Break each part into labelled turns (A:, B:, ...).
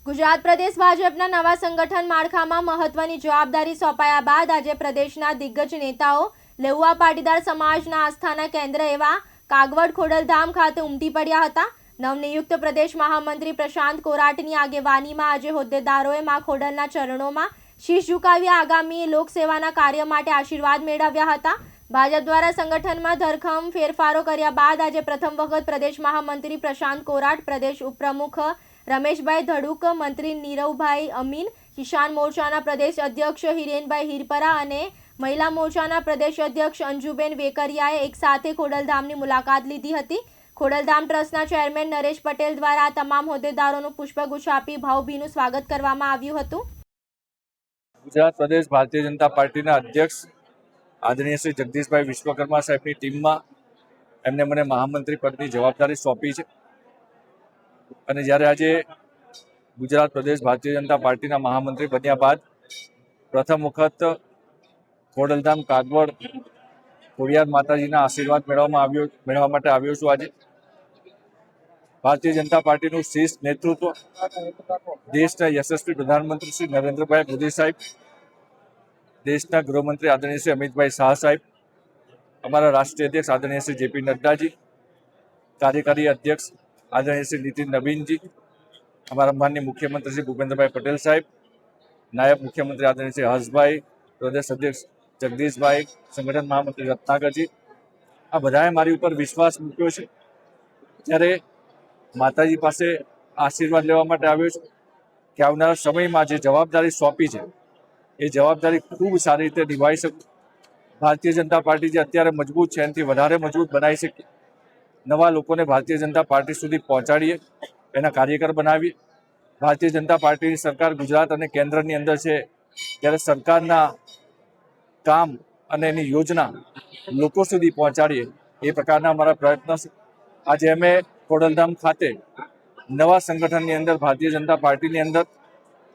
A: ગુજરાત પ્રદેશ ભાજપના નવા સંગઠન માળખામાં મહત્વની જવાબદારી સોંપાયા બાદ આજે પ્રદેશના દિગ્ગજ નેતાઓ લેઉવા પાટીદાર સમાજના આસ્થાના કેન્દ્ર એવા કાગવડ ખોડલધામ ખાતે ઉમટી પડ્યા હતા। નવનિયુક્ત પ્રદેશ મહામંત્રી પ્રશાંત કોરાટની આગેવાનીમાં આજે હોદ્દેદારોએ માં ખોડલના ચરણોમાં શીશ ઝુકાવી આગામી લોકસેવાના કાર્ય માટે આશીર્વાદ મેળવ્યા હતા। ભાજપ દ્વારા સંગઠનમાં ધરખમ ફેરફારો કર્યા બાદ આજે પ્રથમ વખત પ્રદેશ મહામંત્રી પ્રશાંત કોરાટ, પ્રદેશ ઉપપ્રમુખ રમેશભાઈ ધડુક, મંત્રી નીરવભાઈ અમીન, કિસાન મોરચાના પ્રદેશ અધ્યક્ષ હિરેનભાઈ હિરપરા અને મહિલા મોરચાના પ્રદેશ અધ્યક્ષ અંજુબેન વેકરિયાએ એક સાથે ખોડલધામની મુલાકાત લીધી હતી। ખોડલધામ ટ્રસ્ટના ચેરમેન નરેશ પટેલ દ્વારા આ તમામ હોદ્દેદારોનું પુષ્પગુચ્છ આપી ભાવભીનું સ્વાગત કરવામાં આવ્યું હતું।
B: ગુજરાત પ્રદેશ ભારતીય જનતા પાર્ટીના અધ્યક્ષ આદરણીય શ્રી જગદીશભાઈ વિશ્વકર્મા સાહેબની ટીમમાં એમને મને મહામંત્રી પદની જવાબદારી સોંપી છે અને જ્યારે આજે ગુજરાત પ્રદેશ ભારતીય જનતા પાર્ટીના મહામંત્રી બન્યા બાદ પ્રથમ વખત ખોડલધામ કાગવડ ખોડિયાર માતાજીના આશીર્વાદ મેળવવા માટે આવ્યો છું। આજે ભારતીય જનતા પાર્ટીનું શીર્ષ નેતૃત્વ દેશના યશસ્વી પ્રધાનમંત્રી શ્રી નરેન્દ્રભાઈ મોદી સાહેબ, દેશના ગૃહમંત્રી આદરણીય શ્રી અમિતભાઈ શાહ સાહેબ, અમારા રાષ્ટ્રીય અધ્યક્ષ આદરણીય શ્રી જેપી નડ્ડાજી, કાર્યકારી અધ્યક્ષ આદરણીય શ્રી નીતિન નવીનજી, અમારા માનનીય મુખ્યમંત્રી શ્રી ભૂપેન્દ્રભાઈ પટેલ સાહેબ, નાયબ મુખ્યમંત્રી આદરણીય શ્રી હર્ષભાઈ, પ્રદેશ અધ્યક્ષ જગદીશભાઈ, સંગઠન મહામંત્રી રત્નાકરજી, આ બધાએ મારી ઉપર વિશ્વાસ મૂક્યો છે। ત્યારે માતાજી પાસે આશીર્વાદ લેવા માટે આવ્યો છું કે આવનારા સમયમાં જે જવાબદારી સોંપી છે એ જવાબદારી ખૂબ સારી રીતે નિભાવી શકું। ભારતીય જનતા પાર્ટી જે અત્યારે મજબૂત છે એનાથી વધારે મજબૂત બનાવી શકીએ, નવા લોકોને ભારતીય જનતા પાર્ટી સુધી પહોંચાડીએ, એના કાર્યકર બનાવીએ। ભારતીય જનતા પાર્ટીની સરકાર ગુજરાત અને કેન્દ્રની અંદર છે ત્યારે સરકારના કામ અને એની યોજના લોકો સુધી પહોંચાડીએ એ પ્રકારના અમારા પ્રયત્નો છે। આજે અમે ખોડલધામ ખાતે નવા સંગઠનની અંદર ભારતીય જનતા પાર્ટીની અંદર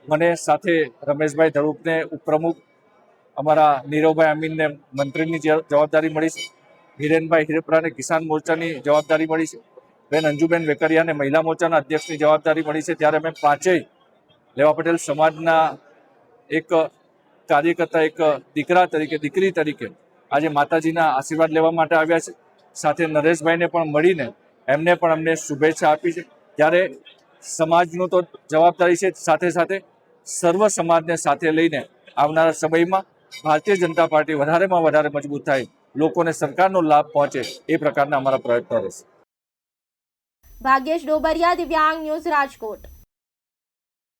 B: મને સાથે રમેશભાઈ ધડુકને ઉપપ્રમુખ, અમારા નીરવભાઈ અમીનને મંત્રીની જવાબદારી મળી છે, હિરેનભાઈ હિરપરાને કિસાન મોરચાની જવાબદારી મળી છે, બેન અંજુબેન વેકરિયાને મહિલા મોરચાના અધ્યક્ષની જવાબદારી મળી છે। ત્યારે અમે પાંચેય લેવા પટેલ સમાજના એક કાર્યકર્તા, એક દીકરા તરીકે, દીકરી તરીકે આજે માતાજીના આશીર્વાદ લેવા માટે આવ્યા છે। સાથે નરેશભાઈને પણ મળીને એમને પણ અમને શુભેચ્છા આપી છે। ત્યારે સમાજનું તો જવાબદારી છે, સાથે સાથે સર્વ સમાજને સાથે લઈને આવનારા સમયમાં ભારતીય જનતા પાર્ટી વધારેમાં વધારે મજબૂત થાય, લોકોને સરકારનો લાભ પહોંચે એ પ્રકારના અમારા પ્રયત્નો રહેશે।
A: ભાગ્યેશ ડોબરિયા, દિવ્યાંગ ન્યૂઝ, રાજકોટ।